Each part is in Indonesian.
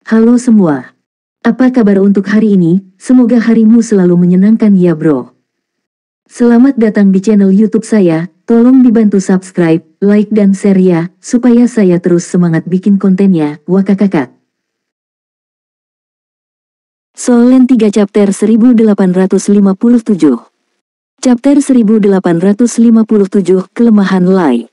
Halo semua. Apa kabar untuk hari ini? Semoga harimu selalu menyenangkan ya bro. Selamat datang di channel YouTube saya. Tolong dibantu subscribe, like dan share ya, supaya saya terus semangat bikin kontennya. Wakakakak. Soul Land 3 Chapter 1857. Chapter 1857 Kelemahan Lai.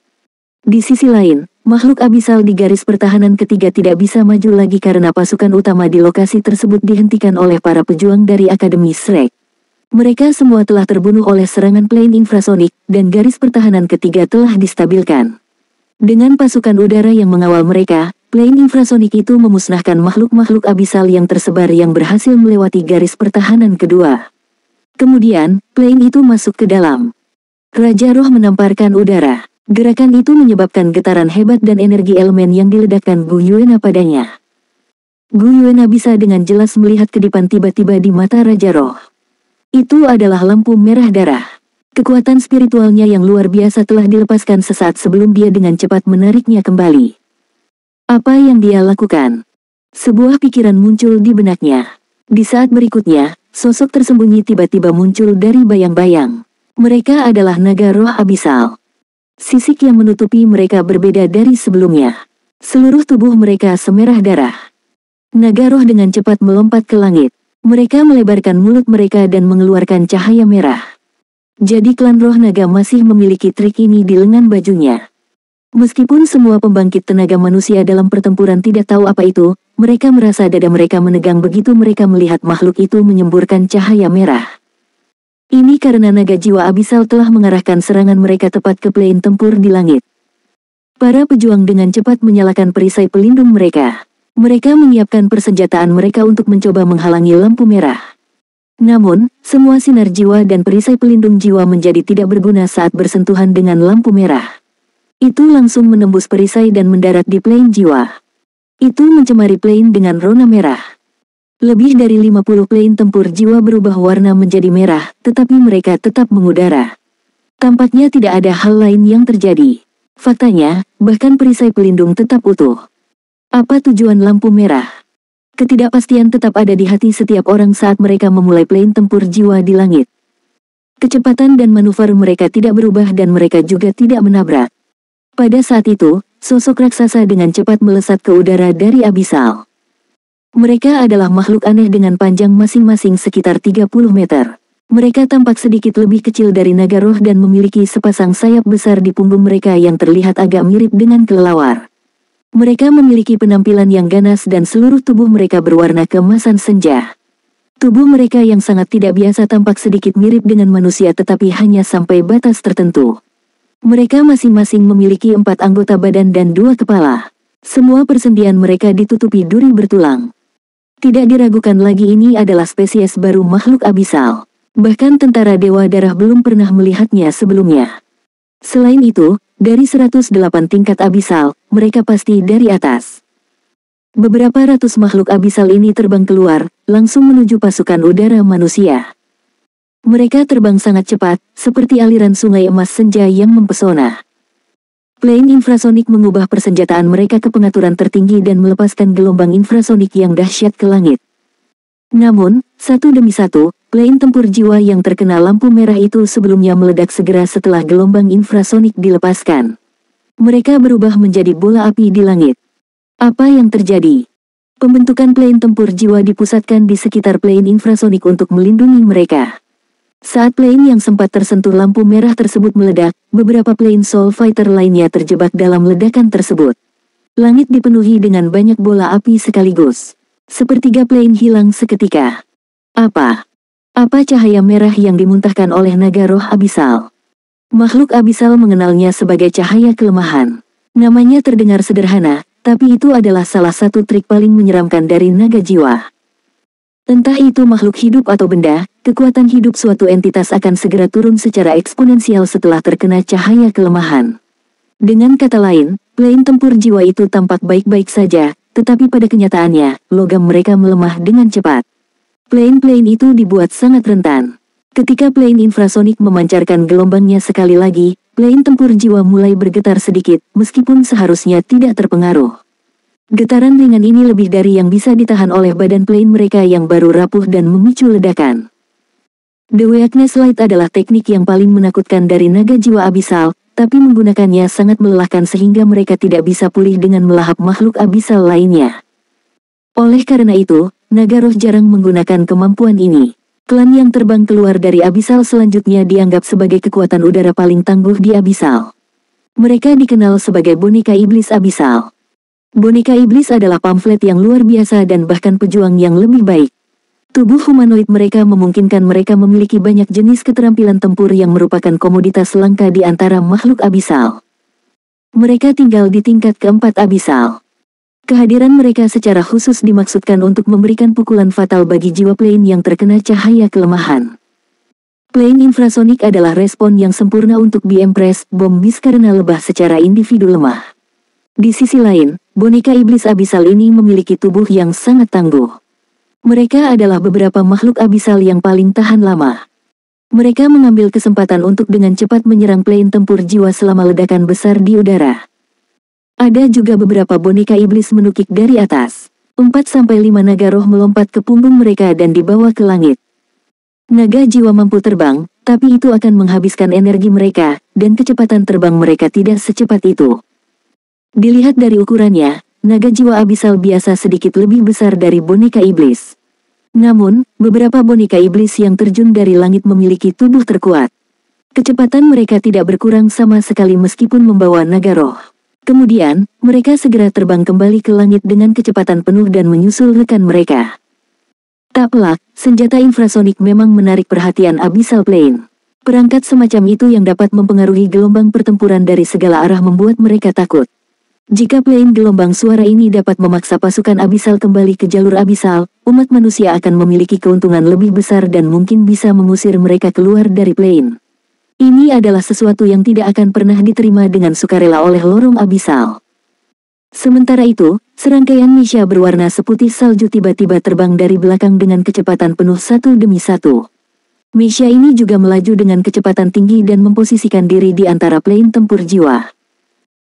Di sisi lain, makhluk abisal di garis pertahanan ketiga tidak bisa maju lagi karena pasukan utama di lokasi tersebut dihentikan oleh para pejuang dari Akademi Shrek. Mereka semua telah terbunuh oleh serangan plane infrasonik, dan garis pertahanan ketiga telah distabilkan. Dengan pasukan udara yang mengawal mereka, plane infrasonik itu memusnahkan makhluk-makhluk abisal yang tersebar yang berhasil melewati garis pertahanan kedua. Kemudian, plane itu masuk ke dalam. Raja Roh menamparkan udara. Gerakan itu menyebabkan getaran hebat dan energi elemen yang diledakkan Gu Yuena padanya. Gu Yuena bisa dengan jelas melihat kedipan tiba-tiba di mata Raja Roh. Itu adalah lampu merah darah. Kekuatan spiritualnya yang luar biasa telah dilepaskan sesaat sebelum dia dengan cepat menariknya kembali. Apa yang dia lakukan? Sebuah pikiran muncul di benaknya. Di saat berikutnya, sosok tersembunyi tiba-tiba muncul dari bayang-bayang. Mereka adalah naga roh abisal. Sisik yang menutupi mereka berbeda dari sebelumnya. Seluruh tubuh mereka semerah darah. Naga roh dengan cepat melompat ke langit. Mereka melebarkan mulut mereka dan mengeluarkan cahaya merah. Jadi klan roh naga masih memiliki trik ini di lengan bajunya. Meskipun semua pembangkit tenaga manusia dalam pertempuran tidak tahu apa itu, mereka merasa dada mereka menegang begitu mereka melihat makhluk itu menyemburkan cahaya merah. Ini karena naga jiwa abisal telah mengarahkan serangan mereka tepat ke plane tempur di langit. Para pejuang dengan cepat menyalakan perisai pelindung mereka. Mereka menyiapkan persenjataan mereka untuk mencoba menghalangi lampu merah. Namun, semua sinar jiwa dan perisai pelindung jiwa menjadi tidak berguna saat bersentuhan dengan lampu merah. Itu langsung menembus perisai dan mendarat di plane jiwa. Itu mencemari plane dengan rona merah. Lebih dari 50 plane tempur jiwa berubah warna menjadi merah, tetapi mereka tetap mengudara. Tampaknya tidak ada hal lain yang terjadi. Faktanya, bahkan perisai pelindung tetap utuh. Apa tujuan lampu merah? Ketidakpastian tetap ada di hati setiap orang saat mereka memulai plane tempur jiwa di langit. Kecepatan dan manuver mereka tidak berubah dan mereka juga tidak menabrak. Pada saat itu, sosok raksasa dengan cepat melesat ke udara dari abisal. Mereka adalah makhluk aneh dengan panjang masing-masing sekitar 30 meter. Mereka tampak sedikit lebih kecil dari naga roh dan memiliki sepasang sayap besar di punggung mereka yang terlihat agak mirip dengan kelelawar. Mereka memiliki penampilan yang ganas dan seluruh tubuh mereka berwarna keemasan senja. Tubuh mereka yang sangat tidak biasa tampak sedikit mirip dengan manusia tetapi hanya sampai batas tertentu. Mereka masing-masing memiliki 4 anggota badan dan 2 kepala. Semua persendian mereka ditutupi duri bertulang. Tidak diragukan lagi ini adalah spesies baru makhluk abisal. Bahkan tentara Dewa Darah belum pernah melihatnya sebelumnya. Selain itu, dari 108 tingkat abisal, mereka pasti dari atas. Beberapa ratus makhluk abisal ini terbang keluar, langsung menuju pasukan udara manusia. Mereka terbang sangat cepat, seperti aliran sungai emas senja yang mempesona. Plane infrasonik mengubah persenjataan mereka ke pengaturan tertinggi dan melepaskan gelombang infrasonik yang dahsyat ke langit. Namun, satu demi satu, plane tempur jiwa yang terkena lampu merah itu sebelumnya meledak segera setelah gelombang infrasonik dilepaskan. Mereka berubah menjadi bola api di langit. Apa yang terjadi? Pembentukan plane tempur jiwa dipusatkan di sekitar plane infrasonik untuk melindungi mereka. Saat plane yang sempat tersentuh lampu merah tersebut meledak, beberapa plane soul fighter lainnya terjebak dalam ledakan tersebut. Langit dipenuhi dengan banyak bola api sekaligus. Sepertiga plane hilang seketika. Apa cahaya merah yang dimuntahkan oleh naga roh abisal? Makhluk abisal mengenalnya sebagai cahaya kelemahan. Namanya terdengar sederhana, tapi itu adalah salah satu trik paling menyeramkan dari naga jiwa. Entah itu makhluk hidup atau benda, kekuatan hidup suatu entitas akan segera turun secara eksponensial setelah terkena cahaya kelemahan. Dengan kata lain, plane tempur jiwa itu tampak baik-baik saja, tetapi pada kenyataannya, logam mereka melemah dengan cepat. Plane-plane itu dibuat sangat rentan. Ketika plane infrasonik memancarkan gelombangnya sekali lagi, plane tempur jiwa mulai bergetar sedikit, meskipun seharusnya tidak terpengaruh. Getaran ringan ini lebih dari yang bisa ditahan oleh badan plane mereka yang baru rapuh dan memicu ledakan. The Weakness Light adalah teknik yang paling menakutkan dari naga jiwa abisal, tapi menggunakannya sangat melelahkan sehingga mereka tidak bisa pulih dengan melahap makhluk abisal lainnya. Oleh karena itu, naga roh jarang menggunakan kemampuan ini. Klan yang terbang keluar dari abisal selanjutnya dianggap sebagai kekuatan udara paling tangguh di abisal. Mereka dikenal sebagai boneka iblis abisal. Boneka iblis adalah pamflet yang luar biasa dan bahkan pejuang yang lebih baik. Tubuh humanoid mereka memungkinkan mereka memiliki banyak jenis keterampilan tempur yang merupakan komoditas langka di antara makhluk abisal. Mereka tinggal di tingkat keempat abisal. Kehadiran mereka secara khusus dimaksudkan untuk memberikan pukulan fatal bagi jiwa plane yang terkena cahaya kelemahan. Plane infrasonik adalah respon yang sempurna untuk Empress bom bis karena lebah secara individu lemah. Di sisi lain, boneka iblis abisal ini memiliki tubuh yang sangat tangguh. Mereka adalah beberapa makhluk abisal yang paling tahan lama. Mereka mengambil kesempatan untuk dengan cepat menyerang plane tempur jiwa selama ledakan besar di udara. Ada juga beberapa boneka iblis menukik dari atas. 4-5 naga roh melompat ke punggung mereka dan dibawa ke langit. Naga jiwa mampu terbang, tapi itu akan menghabiskan energi mereka, dan kecepatan terbang mereka tidak secepat itu. Dilihat dari ukurannya, naga jiwa abisal biasa sedikit lebih besar dari boneka iblis. Namun, beberapa boneka iblis yang terjun dari langit memiliki tubuh terkuat. Kecepatan mereka tidak berkurang sama sekali meskipun membawa naga roh. Kemudian, mereka segera terbang kembali ke langit dengan kecepatan penuh dan menyusul rekan mereka. Tak pelak, senjata infrasonik memang menarik perhatian abisal plane. Perangkat semacam itu yang dapat mempengaruhi gelombang pertempuran dari segala arah membuat mereka takut. Jika plane gelombang suara ini dapat memaksa pasukan abisal kembali ke jalur abisal, umat manusia akan memiliki keuntungan lebih besar dan mungkin bisa mengusir mereka keluar dari plane. Ini adalah sesuatu yang tidak akan pernah diterima dengan sukarela oleh lorong abisal. Sementara itu, serangkaian Misha berwarna seputih salju tiba-tiba terbang dari belakang dengan kecepatan penuh satu demi satu. Misha ini juga melaju dengan kecepatan tinggi dan memposisikan diri di antara plane tempur jiwa.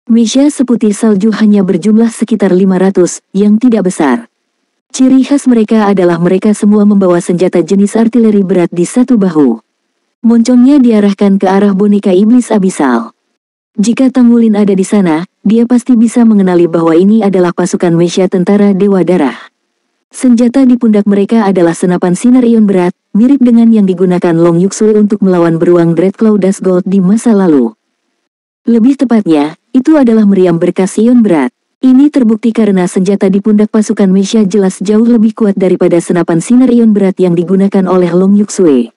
Misha seputih salju hanya berjumlah sekitar 500, yang tidak besar. Ciri khas mereka adalah mereka semua membawa senjata jenis artileri berat di satu bahu. Moncongnya diarahkan ke arah boneka iblis abisal. Jika Tangulin ada di sana, dia pasti bisa mengenali bahwa ini adalah pasukan Misha tentara Dewa Darah. Senjata di pundak mereka adalah senapan sinar ion berat, mirip dengan yang digunakan Long Yuksui untuk melawan beruang Dreadclaw Dashgold di masa lalu. Lebih tepatnya, itu adalah meriam berkas ion berat. Ini terbukti karena senjata di pundak pasukan Misha jelas jauh lebih kuat daripada senapan sinar ion berat yang digunakan oleh Long Yuksui.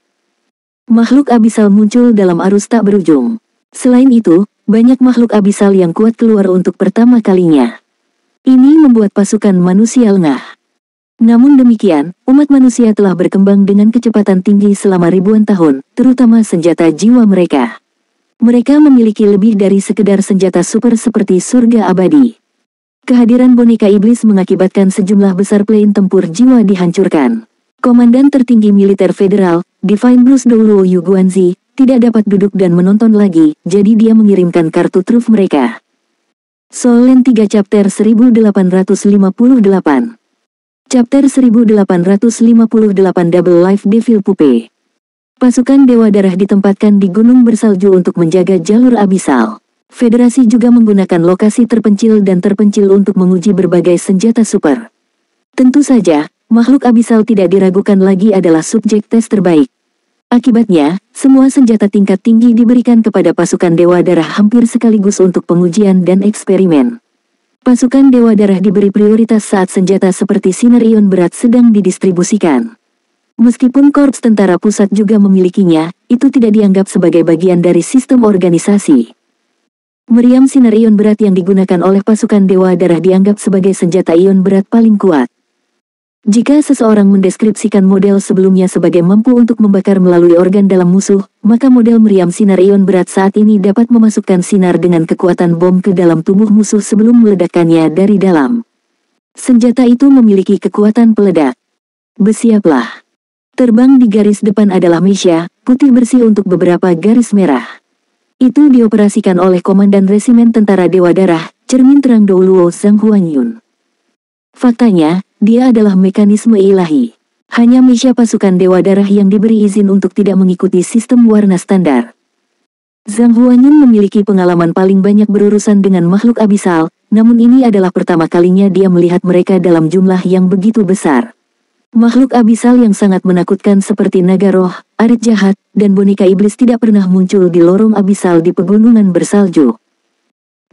Makhluk abisal muncul dalam arus tak berujung. Selain itu, banyak makhluk abisal yang kuat keluar untuk pertama kalinya. Ini membuat pasukan manusia lengah. Namun demikian, umat manusia telah berkembang dengan kecepatan tinggi selama ribuan tahun, terutama senjata jiwa mereka. Mereka memiliki lebih dari sekedar senjata super seperti surga abadi. Kehadiran boneka iblis mengakibatkan sejumlah besar plane tempur jiwa dihancurkan. Komandan tertinggi militer federal, Divine Bruce Douluo Yuguanzi, tidak dapat duduk dan menonton lagi, jadi dia mengirimkan kartu truf mereka. Soul Land 3 Chapter 1858 Chapter 1858 Double Life Devil Puppe. Pasukan Dewa Darah ditempatkan di gunung bersalju untuk menjaga jalur abisal. Federasi juga menggunakan lokasi terpencil dan terpencil untuk menguji berbagai senjata super. Tentu saja, makhluk abisal tidak diragukan lagi adalah subjek tes terbaik. Akibatnya, semua senjata tingkat tinggi diberikan kepada pasukan Dewa Darah hampir sekaligus untuk pengujian dan eksperimen. Pasukan Dewa Darah diberi prioritas saat senjata seperti sinar ion berat sedang didistribusikan. Meskipun Korps Tentara Pusat juga memilikinya, itu tidak dianggap sebagai bagian dari sistem organisasi. Meriam sinar ion berat yang digunakan oleh pasukan Dewa Darah dianggap sebagai senjata ion berat paling kuat. Jika seseorang mendeskripsikan model sebelumnya sebagai mampu untuk membakar melalui organ dalam musuh, maka model meriam sinar ion berat saat ini dapat memasukkan sinar dengan kekuatan bom ke dalam tubuh musuh sebelum meledakkannya dari dalam. Senjata itu memiliki kekuatan peledak. Bersiaplah. Terbang di garis depan adalah Misha, putih bersih untuk beberapa garis merah. Itu dioperasikan oleh Komandan Resimen Tentara Dewa Darah, Cermin Terang Douluo Zhang Huanyun. Faktanya, dia adalah mekanisme ilahi. Hanya Misha pasukan Dewa Darah yang diberi izin untuk tidak mengikuti sistem warna standar. Zhang Huanyun memiliki pengalaman paling banyak berurusan dengan makhluk abisal, namun ini adalah pertama kalinya dia melihat mereka dalam jumlah yang begitu besar. Makhluk abisal yang sangat menakutkan seperti naga roh, arit jahat, dan boneka iblis tidak pernah muncul di lorong abisal di pegunungan bersalju.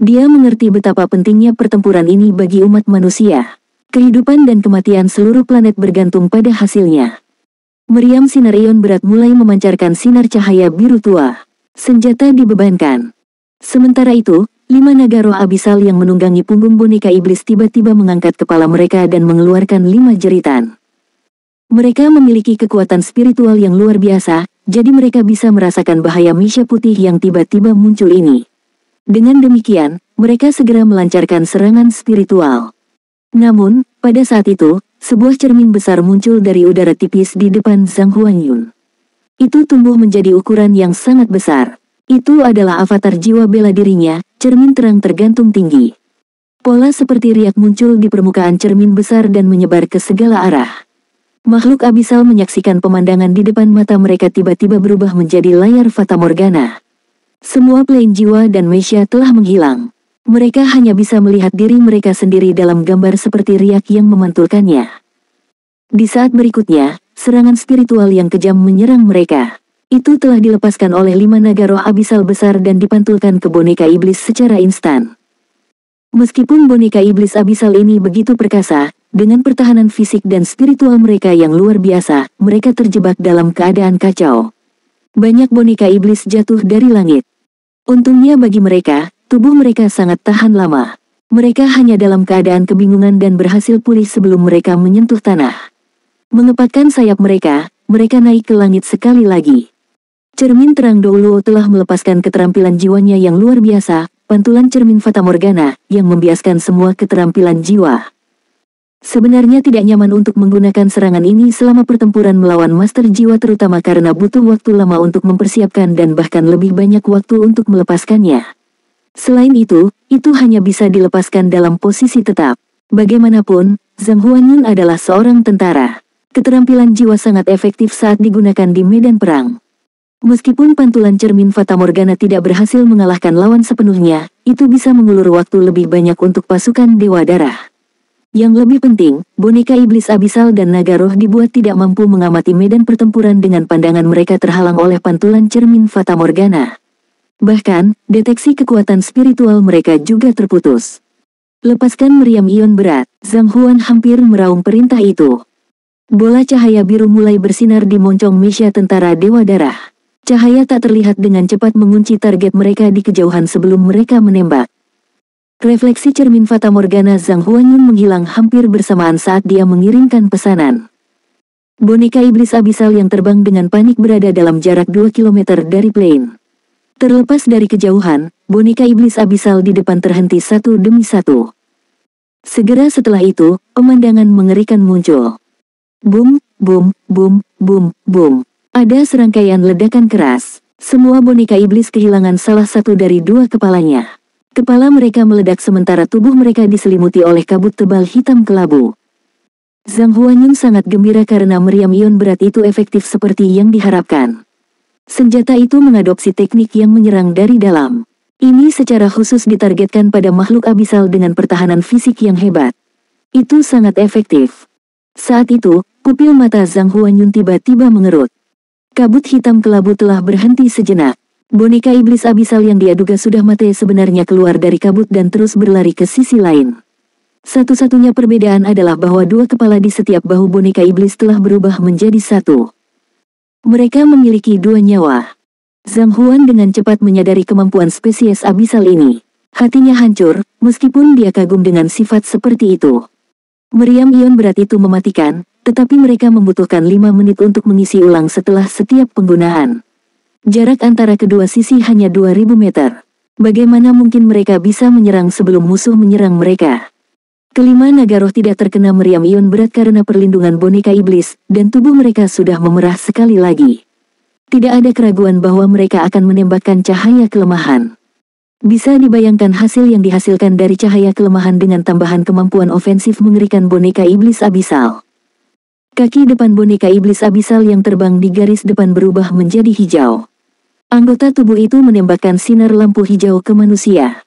Dia mengerti betapa pentingnya pertempuran ini bagi umat manusia. Kehidupan dan kematian seluruh planet bergantung pada hasilnya. Meriam sinar ion berat mulai memancarkan sinar cahaya biru tua. Senjata dibebankan. Sementara itu, 5 naga roh abisal yang menunggangi punggung boneka iblis tiba-tiba mengangkat kepala mereka dan mengeluarkan 5 jeritan. Mereka memiliki kekuatan spiritual yang luar biasa, jadi mereka bisa merasakan bahaya Misha putih yang tiba-tiba muncul ini. Dengan demikian, mereka segera melancarkan serangan spiritual. Namun, pada saat itu, sebuah cermin besar muncul dari udara tipis di depan Zhang Huanyun. Itu tumbuh menjadi ukuran yang sangat besar. Itu adalah avatar jiwa bela dirinya, cermin terang tergantung tinggi. Pola seperti riak muncul di permukaan cermin besar dan menyebar ke segala arah. Makhluk abisal menyaksikan pemandangan di depan mata mereka tiba-tiba berubah menjadi layar Fata Morgana. Semua plane jiwa dan Mesha telah menghilang. Mereka hanya bisa melihat diri mereka sendiri dalam gambar seperti riak yang memantulkannya. Di saat berikutnya, serangan spiritual yang kejam menyerang mereka. Itu telah dilepaskan oleh 5 naga roh abisal besar dan dipantulkan ke boneka iblis secara instan. Meskipun boneka iblis abisal ini begitu perkasa, dengan pertahanan fisik dan spiritual mereka yang luar biasa, mereka terjebak dalam keadaan kacau. Banyak boneka iblis jatuh dari langit. Untungnya bagi mereka, tubuh mereka sangat tahan lama. Mereka hanya dalam keadaan kebingungan dan berhasil pulih sebelum mereka menyentuh tanah. Mengepakkan sayap mereka, mereka naik ke langit sekali lagi. Cermin terang Douluo telah melepaskan keterampilan jiwanya yang luar biasa, pantulan cermin Fata Morgana, yang membiaskan semua keterampilan jiwa. Sebenarnya tidak nyaman untuk menggunakan serangan ini selama pertempuran melawan master jiwa terutama karena butuh waktu lama untuk mempersiapkan dan bahkan lebih banyak waktu untuk melepaskannya. Selain itu hanya bisa dilepaskan dalam posisi tetap. Bagaimanapun, Zhang Huanyun adalah seorang tentara. Keterampilan jiwa sangat efektif saat digunakan di medan perang. Meskipun pantulan cermin Fata Morgana tidak berhasil mengalahkan lawan sepenuhnya, itu bisa mengulur waktu lebih banyak untuk pasukan Dewa Darah. Yang lebih penting, boneka iblis abisal dan naga roh dibuat tidak mampu mengamati medan pertempuran dengan pandangan mereka terhalang oleh pantulan cermin Fata Morgana. Bahkan, deteksi kekuatan spiritual mereka juga terputus. Lepaskan meriam ion berat, Zhang Huan hampir meraung perintah itu. Bola cahaya biru mulai bersinar di moncong Misha tentara Dewa Darah. Cahaya tak terlihat dengan cepat mengunci target mereka di kejauhan sebelum mereka menembak. Refleksi cermin Fata Morgana Zhang Huanyun menghilang hampir bersamaan saat dia mengirimkan pesanan. Boneka iblis abisal yang terbang dengan panik berada dalam jarak 2 km dari plane. Terlepas dari kejauhan, boneka iblis abisal di depan terhenti satu demi satu. Segera setelah itu, pemandangan mengerikan muncul. Boom, boom, boom, boom, boom. Ada serangkaian ledakan keras. Semua boneka iblis kehilangan salah satu dari 2 kepalanya. Kepala mereka meledak sementara tubuh mereka diselimuti oleh kabut tebal hitam kelabu. Zhang Huanyun sangat gembira karena meriam ion berat itu efektif seperti yang diharapkan. Senjata itu mengadopsi teknik yang menyerang dari dalam. Ini secara khusus ditargetkan pada makhluk abisal dengan pertahanan fisik yang hebat. Itu sangat efektif. Saat itu, pupil mata Zhang Huanyun tiba-tiba mengerut. Kabut hitam kelabu telah berhenti sejenak. Boneka iblis abisal yang dia duga sudah mati sebenarnya keluar dari kabut dan terus berlari ke sisi lain. Satu-satunya perbedaan adalah bahwa 2 kepala di setiap bahu boneka iblis telah berubah menjadi 1. Mereka memiliki 2 nyawa. Zhang Huan dengan cepat menyadari kemampuan spesies abisal ini. Hatinya hancur, meskipun dia kagum dengan sifat seperti itu. Meriam ion berat itu mematikan, tetapi mereka membutuhkan 5 menit untuk mengisi ulang setelah setiap penggunaan. Jarak antara kedua sisi hanya 2000 meter. Bagaimana mungkin mereka bisa menyerang sebelum musuh menyerang mereka? Kelima naga roh tidak terkena meriam ion berat karena perlindungan boneka iblis, dan tubuh mereka sudah memerah sekali lagi. Tidak ada keraguan bahwa mereka akan menembakkan cahaya kelemahan. Bisa dibayangkan hasil yang dihasilkan dari cahaya kelemahan dengan tambahan kemampuan ofensif mengerikan boneka iblis abisal. Kaki depan boneka iblis abisal yang terbang di garis depan berubah menjadi hijau. Anggota tubuh itu menembakkan sinar lampu hijau ke manusia.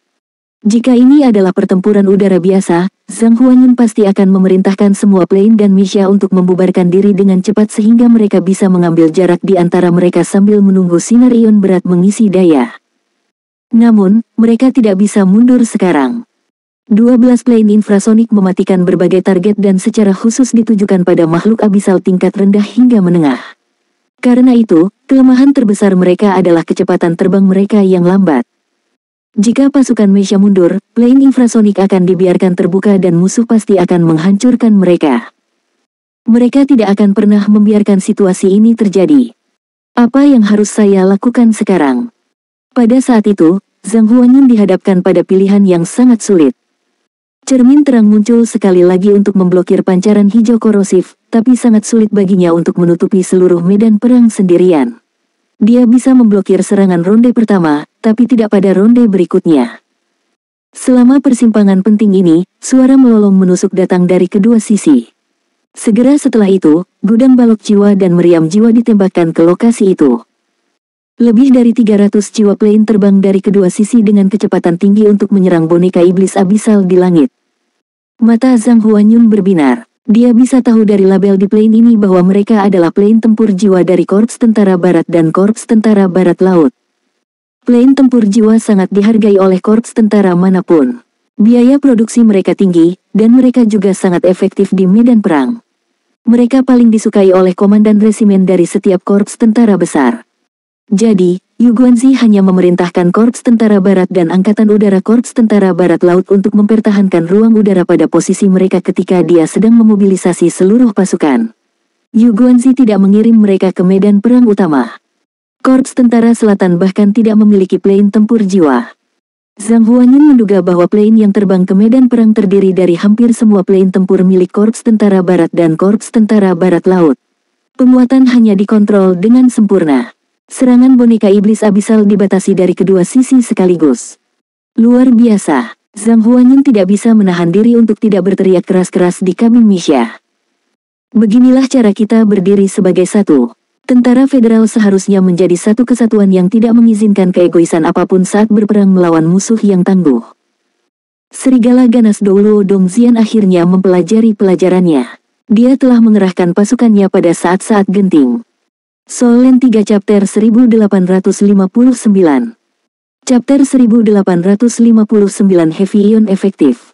Jika ini adalah pertempuran udara biasa, Zhang Huanyun pasti akan memerintahkan semua plane dan Misha untuk membubarkan diri dengan cepat sehingga mereka bisa mengambil jarak di antara mereka sambil menunggu sinar ion berat mengisi daya. Namun, mereka tidak bisa mundur sekarang. 12 plane infrasonik mematikan berbagai target dan secara khusus ditujukan pada makhluk abisal tingkat rendah hingga menengah. Karena itu, kelemahan terbesar mereka adalah kecepatan terbang mereka yang lambat. Jika pasukan Misha mundur, plane infrasonik akan dibiarkan terbuka dan musuh pasti akan menghancurkan mereka. Mereka tidak akan pernah membiarkan situasi ini terjadi. Apa yang harus saya lakukan sekarang? Pada saat itu, Zhang Huanyun dihadapkan pada pilihan yang sangat sulit. Cermin terang muncul sekali lagi untuk memblokir pancaran hijau korosif, tapi sangat sulit baginya untuk menutupi seluruh medan perang sendirian. Dia bisa memblokir serangan ronde pertama, tapi tidak pada ronde berikutnya. Selama persimpangan penting ini, suara melolong menusuk datang dari kedua sisi. Segera setelah itu, gudang balok jiwa dan meriam jiwa ditembakkan ke lokasi itu. Lebih dari 300 jiwa plane terbang dari kedua sisi dengan kecepatan tinggi untuk menyerang boneka iblis abisal di langit. Mata Zhang Huanyun berbinar. Dia bisa tahu dari label di plane ini bahwa mereka adalah plane tempur jiwa dari Korps Tentara Barat dan Korps Tentara Barat Laut. Plane tempur jiwa sangat dihargai oleh korps tentara manapun. Biaya produksi mereka tinggi, dan mereka juga sangat efektif di medan perang. Mereka paling disukai oleh komandan resimen dari setiap korps tentara besar. Jadi, Yu Guanzi hanya memerintahkan Korps Tentara Barat dan Angkatan Udara Korps Tentara Barat Laut untuk mempertahankan ruang udara pada posisi mereka ketika dia sedang memobilisasi seluruh pasukan. Yu Guanzi tidak mengirim mereka ke medan perang utama. Korps Tentara Selatan bahkan tidak memiliki plane tempur jiwa. Zhang Huanyun menduga bahwa plane yang terbang ke medan perang terdiri dari hampir semua plane tempur milik Korps Tentara Barat dan Korps Tentara Barat Laut. Penguatan hanya dikontrol dengan sempurna. Serangan boneka iblis abisal dibatasi dari kedua sisi sekaligus. Luar biasa, Zhang Huanyun tidak bisa menahan diri untuk tidak berteriak keras-keras di kabin Misha. Beginilah cara kita berdiri sebagai satu. Tentara federal seharusnya menjadi satu kesatuan yang tidak mengizinkan keegoisan apapun saat berperang melawan musuh yang tangguh. Serigala ganas Doulo Dongxian akhirnya mempelajari pelajarannya. Dia telah mengerahkan pasukannya pada saat-saat genting. Solen 3 Chapter 1859 Chapter 1859 Heavy Ion Efektif.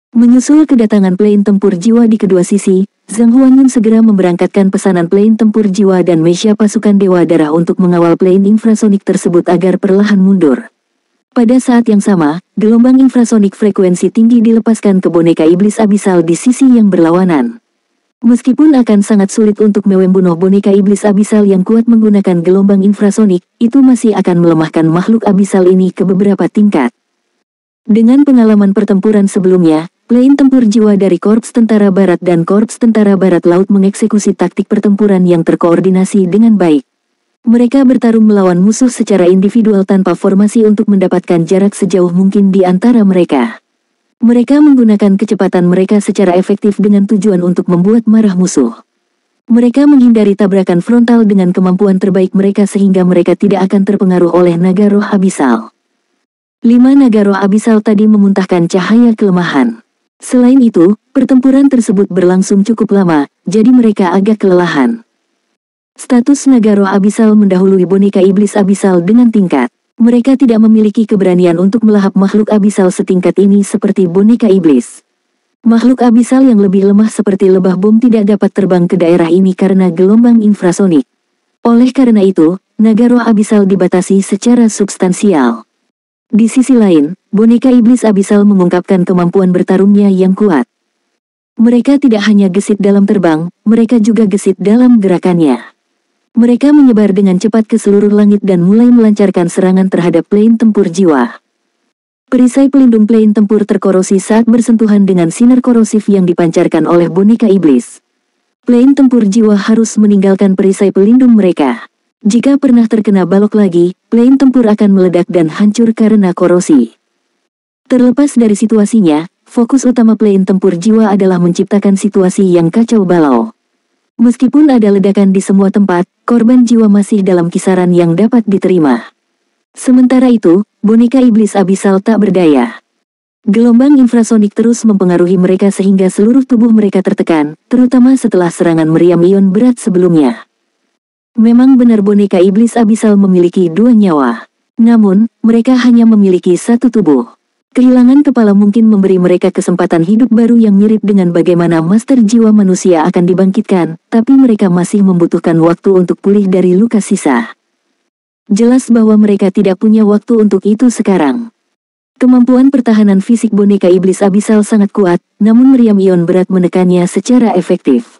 Menyusul kedatangan plane tempur jiwa di kedua sisi, Zhang Huanyun segera memberangkatkan pesanan plane tempur jiwa dan Misha pasukan Dewa Darah untuk mengawal plane infrasonik tersebut agar perlahan mundur. Pada saat yang sama, gelombang infrasonik frekuensi tinggi dilepaskan ke boneka iblis abisal di sisi yang berlawanan. Meskipun akan sangat sulit untuk membunuh boneka iblis abisal yang kuat menggunakan gelombang infrasonik, itu masih akan melemahkan makhluk abisal ini ke beberapa tingkat. Dengan pengalaman pertempuran sebelumnya, plane tempur jiwa dari Korps Tentara Barat dan Korps Tentara Barat Laut mengeksekusi taktik pertempuran yang terkoordinasi dengan baik. Mereka bertarung melawan musuh secara individual tanpa formasi untuk mendapatkan jarak sejauh mungkin di antara mereka. Mereka menggunakan kecepatan mereka secara efektif dengan tujuan untuk membuat marah musuh. Mereka menghindari tabrakan frontal dengan kemampuan terbaik mereka sehingga mereka tidak akan terpengaruh oleh naga roh abisal. 5 naga roh abisal tadi memuntahkan cahaya kelemahan. Selain itu, pertempuran tersebut berlangsung cukup lama, jadi mereka agak kelelahan. Status naga roh abisal mendahului boneka iblis abisal dengan tingkat. Mereka tidak memiliki keberanian untuk melahap makhluk abisal setingkat ini seperti boneka iblis. Makhluk abisal yang lebih lemah seperti lebah bom tidak dapat terbang ke daerah ini karena gelombang infrasonik. Oleh karena itu, naga roh abisal dibatasi secara substansial. Di sisi lain, boneka iblis abisal mengungkapkan kemampuan bertarungnya yang kuat. Mereka tidak hanya gesit dalam terbang, mereka juga gesit dalam gerakannya. Mereka menyebar dengan cepat ke seluruh langit dan mulai melancarkan serangan terhadap plane tempur jiwa. Perisai pelindung plane tempur terkorosi saat bersentuhan dengan sinar korosif yang dipancarkan oleh boneka iblis. Plane tempur jiwa harus meninggalkan perisai pelindung mereka. Jika pernah terkena balok lagi, plane tempur akan meledak dan hancur karena korosi. Terlepas dari situasinya, fokus utama plane tempur jiwa adalah menciptakan situasi yang kacau balau. Meskipun ada ledakan di semua tempat, korban jiwa masih dalam kisaran yang dapat diterima. Sementara itu, boneka iblis abisal tak berdaya. Gelombang infrasonik terus mempengaruhi mereka sehingga seluruh tubuh mereka tertekan, terutama setelah serangan meriam ion berat sebelumnya. Memang benar boneka iblis abisal memiliki 2 nyawa. Namun, mereka hanya memiliki 1 tubuh. Kehilangan kepala mungkin memberi mereka kesempatan hidup baru yang mirip dengan bagaimana master jiwa manusia akan dibangkitkan, tapi mereka masih membutuhkan waktu untuk pulih dari luka sisa. Jelas bahwa mereka tidak punya waktu untuk itu sekarang. Kemampuan pertahanan fisik boneka iblis abisal sangat kuat, namun meriam ion berat menekannya secara efektif.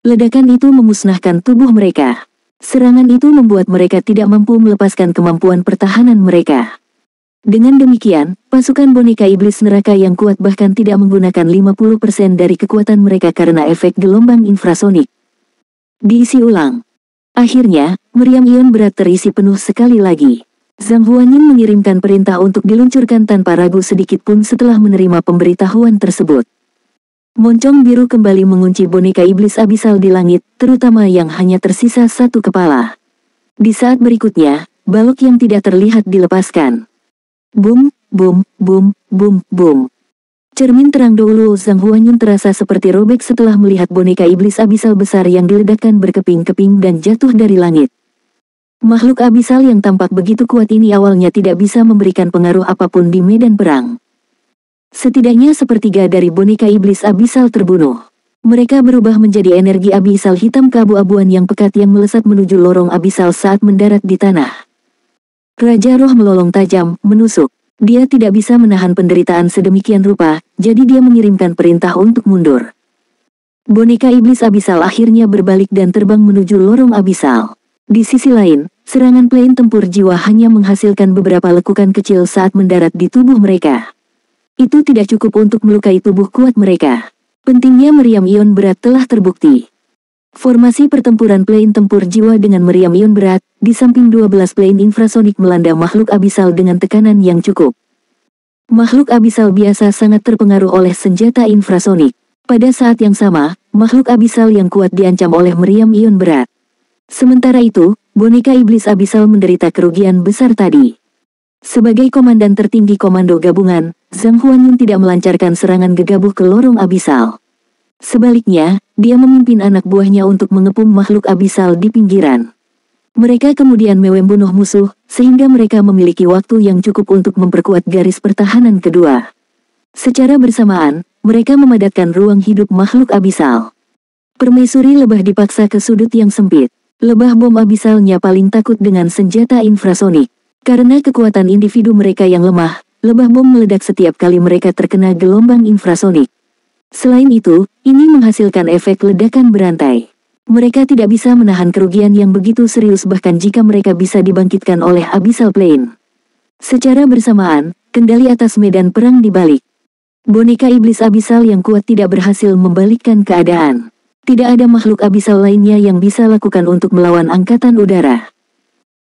Ledakan itu memusnahkan tubuh mereka. Serangan itu membuat mereka tidak mampu melepaskan kemampuan pertahanan mereka. Dengan demikian, pasukan boneka iblis neraka yang kuat bahkan tidak menggunakan 50% dari kekuatan mereka karena efek gelombang infrasonik. Diisi ulang. Akhirnya, meriam ion berat terisi penuh sekali lagi. Zhang Huanyin mengirimkan perintah untuk diluncurkan tanpa ragu sedikit pun setelah menerima pemberitahuan tersebut. Moncong biru kembali mengunci boneka iblis abisal di langit, terutama yang hanya tersisa 1 kepala. Di saat berikutnya, balok yang tidak terlihat dilepaskan. Boom, boom, boom, boom, boom. Cermin terang Douluo Zhang Huanyin terasa seperti robek setelah melihat boneka iblis abisal besar yang diledakkan berkeping-keping dan jatuh dari langit. Makhluk abisal yang tampak begitu kuat ini awalnya tidak bisa memberikan pengaruh apapun di medan perang. Setidaknya sepertiga dari boneka iblis abisal terbunuh. Mereka berubah menjadi energi abisal hitam keabu-abuan yang pekat yang melesat menuju lorong abisal saat mendarat di tanah. Raja Roh melolong tajam, menusuk. Dia tidak bisa menahan penderitaan sedemikian rupa, jadi dia mengirimkan perintah untuk mundur. Boneka iblis abisal akhirnya berbalik dan terbang menuju lorong abisal. Di sisi lain, serangan plane tempur jiwa hanya menghasilkan beberapa lekukan kecil saat mendarat di tubuh mereka. Itu tidak cukup untuk melukai tubuh kuat mereka. Pentingnya meriam ion berat telah terbukti. Formasi pertempuran plane tempur jiwa dengan meriam ion berat, di samping 12 plane infrasonik melanda makhluk abisal dengan tekanan yang cukup. Makhluk abisal biasa sangat terpengaruh oleh senjata infrasonik. Pada saat yang sama, makhluk abisal yang kuat diancam oleh meriam ion berat. Sementara itu, boneka iblis abisal menderita kerugian besar tadi. Sebagai komandan tertinggi komando gabungan, Zhang Huanyin tidak melancarkan serangan gegabah ke lorong abisal. Sebaliknya, dia memimpin anak buahnya untuk mengepung makhluk abisal di pinggiran. Mereka kemudian membunuh musuh, sehingga mereka memiliki waktu yang cukup untuk memperkuat garis pertahanan kedua. Secara bersamaan, mereka memadatkan ruang hidup makhluk abisal. Permaisuri lebah dipaksa ke sudut yang sempit. Lebah bom abisalnya paling takut dengan senjata infrasonik. Karena kekuatan individu mereka yang lemah, lebah bom meledak setiap kali mereka terkena gelombang infrasonik. Selain itu, ini menghasilkan efek ledakan berantai. Mereka tidak bisa menahan kerugian yang begitu serius bahkan jika mereka bisa dibangkitkan oleh abyssal plane. Secara bersamaan, kendali atas medan perang dibalik. Boneka iblis abisal yang kuat tidak berhasil membalikkan keadaan. Tidak ada makhluk abisal lainnya yang bisa lakukan untuk melawan angkatan udara.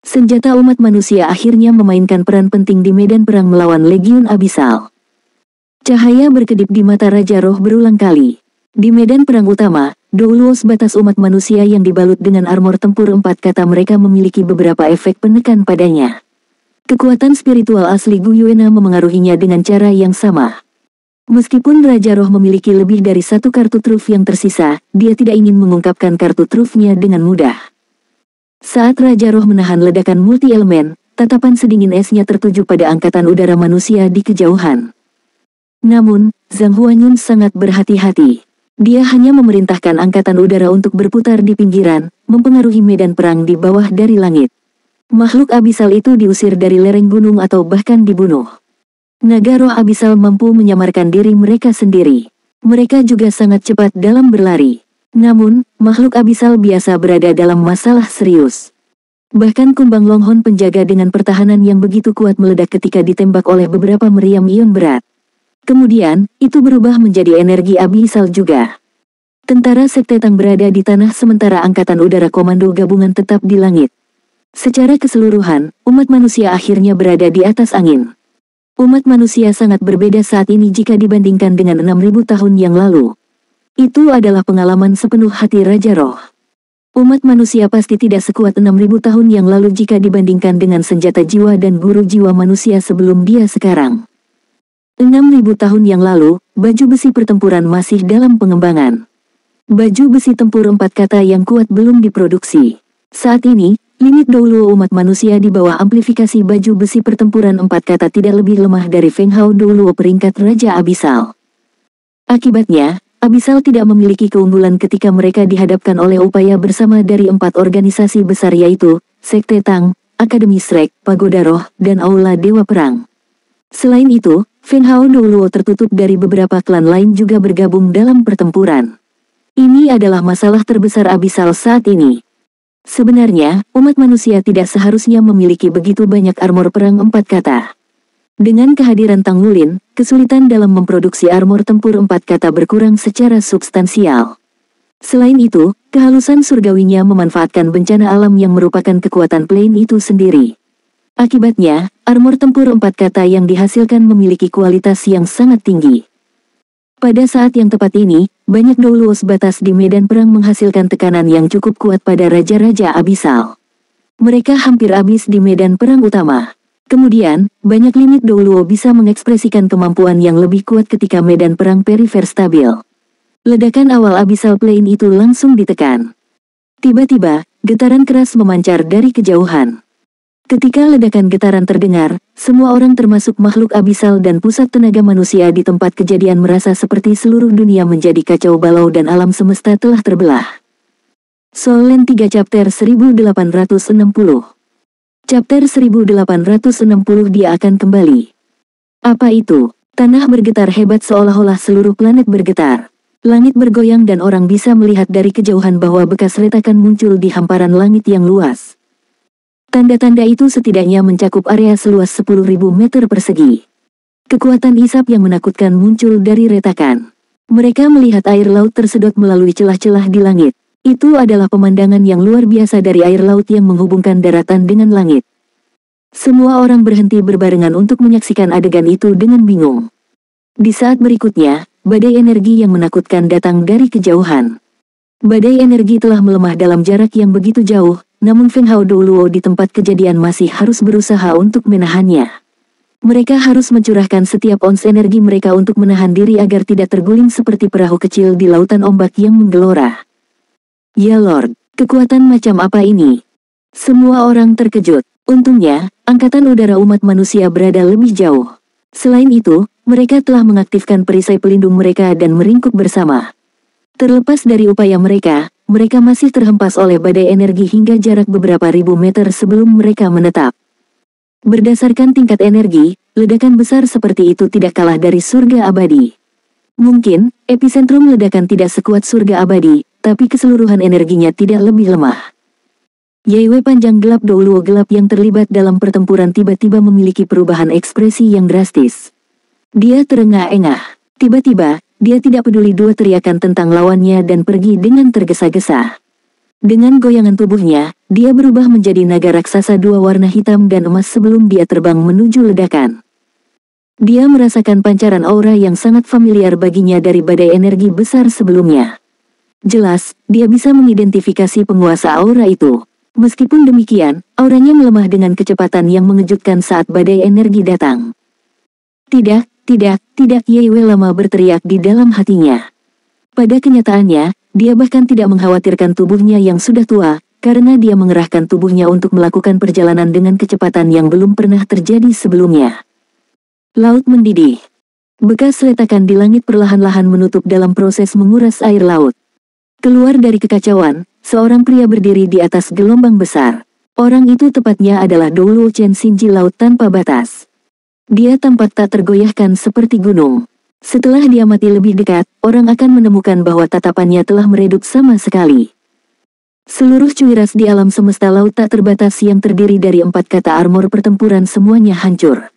Senjata umat manusia akhirnya memainkan peran penting di medan perang melawan legiun abisal. Cahaya berkedip di mata Raja Roh berulang kali. Di medan perang utama, Douluo sebatas umat manusia yang dibalut dengan armor tempur 4 kata mereka memiliki beberapa efek penekan padanya. Kekuatan spiritual asli Gu Yuena memengaruhinya dengan cara yang sama. Meskipun Raja Roh memiliki lebih dari 1 kartu truf yang tersisa, dia tidak ingin mengungkapkan kartu trufnya dengan mudah. Saat Raja Roh menahan ledakan multi-elemen, tatapan sedingin esnya tertuju pada angkatan udara manusia di kejauhan. Namun, Zhang Huanyin sangat berhati-hati. Dia hanya memerintahkan angkatan udara untuk berputar di pinggiran, mempengaruhi medan perang di bawah dari langit. Makhluk abisal itu diusir dari lereng gunung atau bahkan dibunuh. Naga roh abisal mampu menyamarkan diri mereka sendiri. Mereka juga sangat cepat dalam berlari. Namun, makhluk abisal biasa berada dalam masalah serius. Bahkan kumbang Longhorn penjaga dengan pertahanan yang begitu kuat meledak ketika ditembak oleh beberapa meriam ion berat. Kemudian, itu berubah menjadi energi abisal juga. Tentara Sekte Tang berada di tanah sementara angkatan udara komando gabungan tetap di langit. Secara keseluruhan, umat manusia akhirnya berada di atas angin. Umat manusia sangat berbeda saat ini jika dibandingkan dengan 6.000 tahun yang lalu. Itu adalah pengalaman sepenuh hati Raja Roh. Umat manusia pasti tidak sekuat 6.000 tahun yang lalu jika dibandingkan dengan senjata jiwa dan guru jiwa manusia sebelum dia sekarang. 6.000 tahun yang lalu, baju besi pertempuran masih dalam pengembangan. Baju besi tempur 4 kata yang kuat belum diproduksi. Saat ini, limit Douluo umat manusia di bawah amplifikasi baju besi pertempuran 4 kata tidak lebih lemah dari Feng Hao Douluo peringkat Raja Abisal. Akibatnya, Abisal tidak memiliki keunggulan ketika mereka dihadapkan oleh upaya bersama dari 4 organisasi besar yaitu, Sekte Tang, Akademi Shrek, Pagoda Roh, dan Aula Dewa Perang. Selain itu, Feng Hao Douluo tertutup dari beberapa klan lain juga bergabung dalam pertempuran. Ini adalah masalah terbesar Abisal saat ini. Sebenarnya, umat manusia tidak seharusnya memiliki begitu banyak armor perang 4 kata. Dengan kehadiran Tang Wulin, kesulitan dalam memproduksi armor tempur 4 kata berkurang secara substansial. Selain itu, kehalusan surgawinya memanfaatkan bencana alam yang merupakan kekuatan plane itu sendiri. Akibatnya, armor tempur 4 kata yang dihasilkan memiliki kualitas yang sangat tinggi. Pada saat yang tepat ini, banyak Douluo sebatas di medan perang menghasilkan tekanan yang cukup kuat pada Raja-Raja Abisal. Mereka hampir habis di medan perang utama. Kemudian, banyak limit Douluo bisa mengekspresikan kemampuan yang lebih kuat ketika medan perang perifer stabil. Ledakan awal Abyssal Plane itu langsung ditekan. Tiba-tiba, getaran keras memancar dari kejauhan. Ketika ledakan getaran terdengar, semua orang termasuk makhluk abisal dan pusat tenaga manusia di tempat kejadian merasa seperti seluruh dunia menjadi kacau balau dan alam semesta telah terbelah. Soul Land 3 Chapter 1860. Chapter 1860 dia akan kembali. Apa itu? Tanah bergetar hebat seolah-olah seluruh planet bergetar. Langit bergoyang dan orang bisa melihat dari kejauhan bahwa bekas retakan muncul di hamparan langit yang luas. Tanda-tanda itu setidaknya mencakup area seluas 10.000 meter persegi. Kekuatan isap yang menakutkan muncul dari retakan. Mereka melihat air laut tersedot melalui celah-celah di langit. Itu adalah pemandangan yang luar biasa dari air laut yang menghubungkan daratan dengan langit. Semua orang berhenti berbarengan untuk menyaksikan adegan itu dengan bingung. Di saat berikutnya, badai energi yang menakutkan datang dari kejauhan. Badai energi telah melemah dalam jarak yang begitu jauh, namun Feng Hao Douluo di tempat kejadian masih harus berusaha untuk menahannya. Mereka harus mencurahkan setiap ons energi mereka untuk menahan diri agar tidak terguling seperti perahu kecil di lautan ombak yang menggelora. Ya Lord, kekuatan macam apa ini? Semua orang terkejut. Untungnya, angkatan udara umat manusia berada lebih jauh. Selain itu, mereka telah mengaktifkan perisai pelindung mereka dan meringkuk bersama. Terlepas dari upaya mereka masih terhempas oleh badai energi hingga jarak beberapa ribu meter sebelum mereka menetap. Berdasarkan tingkat energi, ledakan besar seperti itu tidak kalah dari surga abadi. Mungkin, epicentrum ledakan tidak sekuat surga abadi, tapi keseluruhan energinya tidak lebih lemah. Yaiwe panjang gelap Douluo gelap yang terlibat dalam pertempuran tiba-tiba memiliki perubahan ekspresi yang drastis. Dia terengah-engah. Tiba-tiba, dia tidak peduli dua teriakan tentang lawannya dan pergi dengan tergesa-gesa. Dengan goyangan tubuhnya, dia berubah menjadi naga raksasa dua warna hitam dan emas sebelum dia terbang menuju ledakan. Dia merasakan pancaran aura yang sangat familiar baginya dari badai energi besar sebelumnya. Jelas, dia bisa mengidentifikasi penguasa aura itu. Meskipun demikian, auranya melemah dengan kecepatan yang mengejutkan saat badai energi datang. Tidak, Yeiwe lama berteriak di dalam hatinya. Pada kenyataannya, dia bahkan tidak mengkhawatirkan tubuhnya yang sudah tua, karena dia mengerahkan tubuhnya untuk melakukan perjalanan dengan kecepatan yang belum pernah terjadi sebelumnya. Laut mendidih. Bekas retakan di langit perlahan-lahan menutup dalam proses menguras air laut. Keluar dari kekacauan, seorang pria berdiri di atas gelombang besar. Orang itu tepatnya adalah Douluo Chen Xinji Laut Tanpa Batas. Dia tampak tak tergoyahkan seperti gunung. Setelah dia mati lebih dekat, orang akan menemukan bahwa tatapannya telah meredup sama sekali. Seluruh cuiras di alam semesta laut tak terbatas yang terdiri dari 4 kata armor pertempuran semuanya hancur.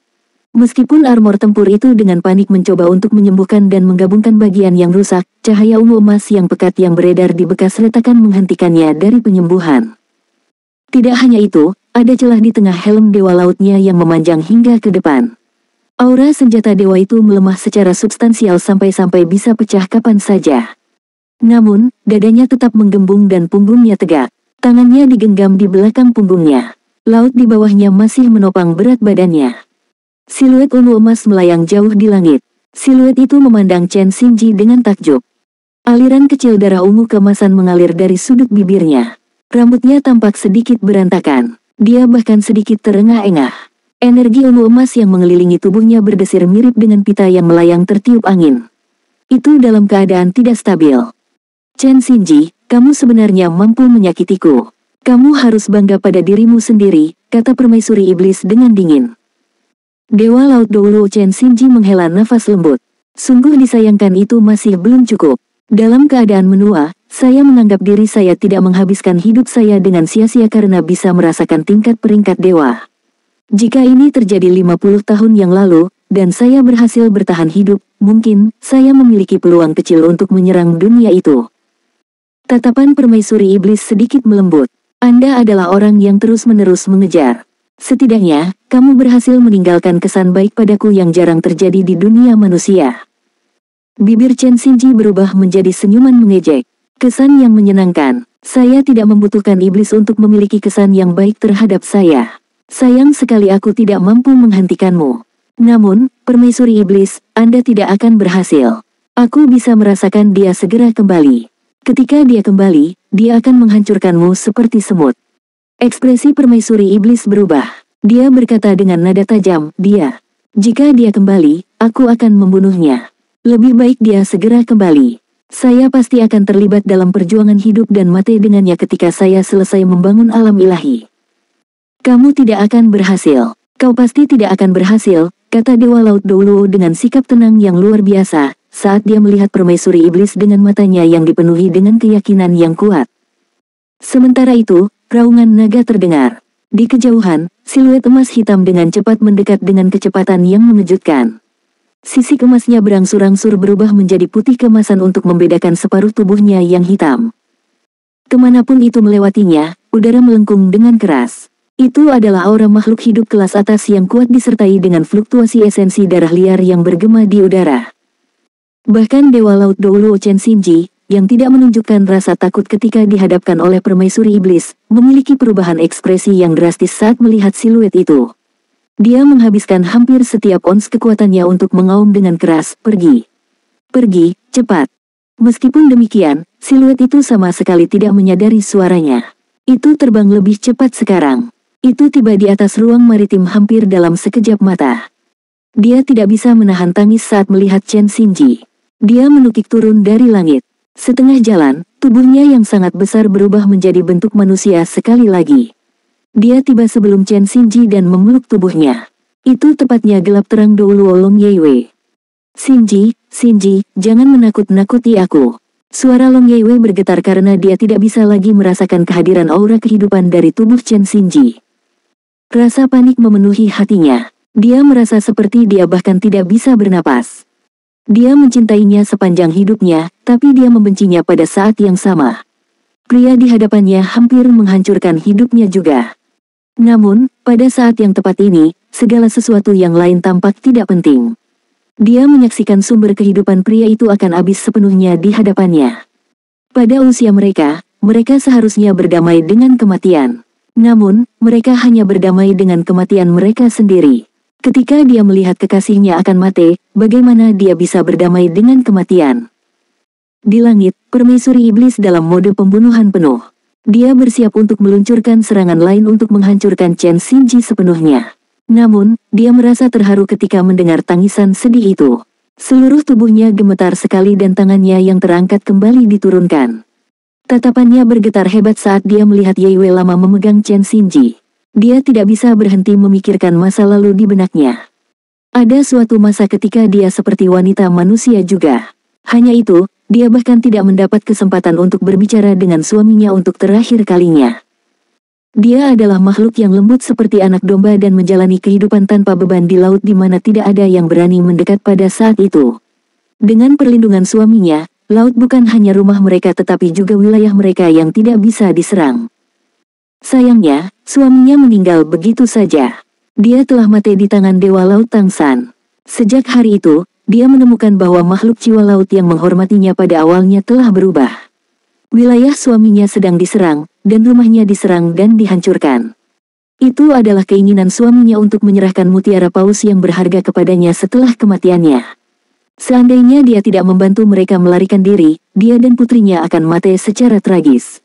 Meskipun armor tempur itu dengan panik mencoba untuk menyembuhkan dan menggabungkan bagian yang rusak, cahaya ungu emas yang pekat yang beredar di bekas retakan menghentikannya dari penyembuhan. Tidak hanya itu, ada celah di tengah helm Dewa Lautnya yang memanjang hingga ke depan. Aura senjata dewa itu melemah secara substansial sampai-sampai bisa pecah kapan saja. Namun, dadanya tetap menggembung dan punggungnya tegak. Tangannya digenggam di belakang punggungnya. Laut di bawahnya masih menopang berat badannya. Siluet ungu emas melayang jauh di langit. Siluet itu memandang Chen Xinji dengan takjub. Aliran kecil darah ungu keemasan mengalir dari sudut bibirnya. Rambutnya tampak sedikit berantakan. Dia bahkan sedikit terengah-engah. Energi ungu emas yang mengelilingi tubuhnya berdesir mirip dengan pita yang melayang tertiup angin. Itu dalam keadaan tidak stabil. Chen Xinji, kamu sebenarnya mampu menyakitiku. Kamu harus bangga pada dirimu sendiri, kata permaisuri iblis dengan dingin. Dewa Laut Douluo Chen Xinji menghela nafas lembut. Sungguh disayangkan itu masih belum cukup. Dalam keadaan menua, saya menganggap diri saya tidak menghabiskan hidup saya dengan sia-sia karena bisa merasakan tingkat peringkat dewa. Jika ini terjadi 50 tahun yang lalu, dan saya berhasil bertahan hidup, mungkin saya memiliki peluang kecil untuk menyerang dunia itu. Tatapan permaisuri iblis sedikit melembut. Anda adalah orang yang terus-menerus mengejar. Setidaknya, kamu berhasil meninggalkan kesan baik padaku yang jarang terjadi di dunia manusia. Bibir Chen Xinji berubah menjadi senyuman mengejek. Kesan yang menyenangkan. Saya tidak membutuhkan iblis untuk memiliki kesan yang baik terhadap saya. Sayang sekali aku tidak mampu menghentikanmu. Namun, permaisuri iblis, Anda tidak akan berhasil. Aku bisa merasakan dia segera kembali. Ketika dia kembali, dia akan menghancurkanmu seperti semut. Ekspresi permaisuri iblis berubah. Dia berkata dengan nada tajam, jika dia kembali, aku akan membunuhnya. Lebih baik dia segera kembali. Saya pasti akan terlibat dalam perjuangan hidup dan mati dengannya ketika saya selesai membangun alam ilahi. Kamu tidak akan berhasil. Kau pasti tidak akan berhasil, kata Dewa Laut Douluo dengan sikap tenang yang luar biasa, saat dia melihat permaisuri iblis dengan matanya yang dipenuhi dengan keyakinan yang kuat. Sementara itu, raungan naga terdengar. Di kejauhan, siluet emas hitam dengan cepat mendekat dengan kecepatan yang mengejutkan. Sisik emasnya berangsur-angsur berubah menjadi putih keemasan untuk membedakan separuh tubuhnya yang hitam. Kemanapun itu melewatinya, udara melengkung dengan keras. Itu adalah aura makhluk hidup kelas atas yang kuat disertai dengan fluktuasi esensi darah liar yang bergema di udara. Bahkan Dewa Laut Douluo Chen Xinji, yang tidak menunjukkan rasa takut ketika dihadapkan oleh permaisuri iblis, memiliki perubahan ekspresi yang drastis saat melihat siluet itu. Dia menghabiskan hampir setiap ons kekuatannya untuk mengaum dengan keras, pergi. Pergi, cepat. Meskipun demikian, siluet itu sama sekali tidak menyadari suaranya. Itu terbang lebih cepat sekarang. Itu tiba di atas ruang maritim hampir dalam sekejap mata. Dia tidak bisa menahan tangis saat melihat Chen Xinji. Dia menukik turun dari langit. Setengah jalan, tubuhnya yang sangat besar berubah menjadi bentuk manusia sekali lagi. Dia tiba sebelum Chen Xinji dan memeluk tubuhnya. Itu tepatnya gelap terang Douluo Long Yeiwei. Xinji, jangan menakut-nakuti aku. Suara Long Yeiwei bergetar karena dia tidak bisa lagi merasakan kehadiran aura kehidupan dari tubuh Chen Xinji. Rasa panik memenuhi hatinya. Dia merasa seperti dia bahkan tidak bisa bernapas. Dia mencintainya sepanjang hidupnya, tapi dia membencinya pada saat yang sama. Pria di hadapannya hampir menghancurkan hidupnya juga. Namun, pada saat yang tepat ini, segala sesuatu yang lain tampak tidak penting. Dia menyaksikan sumber kehidupan pria itu akan habis sepenuhnya di hadapannya. Pada usia mereka seharusnya berdamai dengan kematian. Namun, mereka hanya berdamai dengan kematian mereka sendiri. Ketika dia melihat kekasihnya akan mati, bagaimana dia bisa berdamai dengan kematian? Di langit, permaisuri iblis dalam mode pembunuhan penuh. Dia bersiap untuk meluncurkan serangan lain untuk menghancurkan Chen Xinji sepenuhnya. Namun, dia merasa terharu ketika mendengar tangisan sedih itu. Seluruh tubuhnya gemetar sekali dan tangannya yang terangkat kembali diturunkan. Tatapannya bergetar hebat saat dia melihat Yeiwei lama memegang Chen Xinji. Dia tidak bisa berhenti memikirkan masa lalu di benaknya. Ada suatu masa ketika dia seperti wanita manusia juga. Hanya itu, dia bahkan tidak mendapat kesempatan untuk berbicara dengan suaminya untuk terakhir kalinya. Dia adalah makhluk yang lembut seperti anak domba dan menjalani kehidupan tanpa beban di laut di mana tidak ada yang berani mendekat pada saat itu. Dengan perlindungan suaminya, laut bukan hanya rumah mereka tetapi juga wilayah mereka yang tidak bisa diserang. Sayangnya, suaminya meninggal begitu saja. Dia telah mati di tangan Dewa Laut Tangsan. Sejak hari itu, dia menemukan bahwa makhluk jiwa laut yang menghormatinya pada awalnya telah berubah. Wilayah suaminya sedang diserang, dan rumahnya diserang dan dihancurkan. Itu adalah keinginan suaminya untuk menyerahkan mutiara paus yang berharga kepadanya setelah kematiannya. Seandainya dia tidak membantu mereka melarikan diri, dia dan putrinya akan mati secara tragis.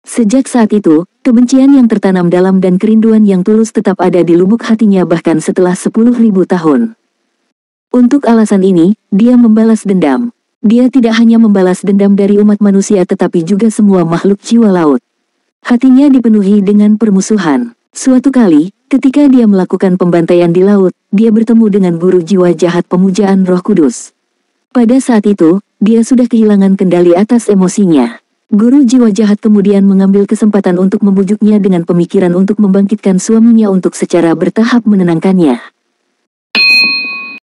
Sejak saat itu, kebencian yang tertanam dalam dan kerinduan yang tulus tetap ada di lubuk hatinya bahkan setelah 10.000 tahun. Untuk alasan ini, dia membalas dendam. Dia tidak hanya membalas dendam dari umat manusia tetapi juga semua makhluk jiwa laut. Hatinya dipenuhi dengan permusuhan. Suatu kali, ketika dia melakukan pembantaian di laut, dia bertemu dengan guru jiwa jahat pemujaan Roh Kudus. Pada saat itu, dia sudah kehilangan kendali atas emosinya. Guru jiwa jahat kemudian mengambil kesempatan untuk membujuknya dengan pemikiran untuk membangkitkan suaminya untuk secara bertahap menenangkannya.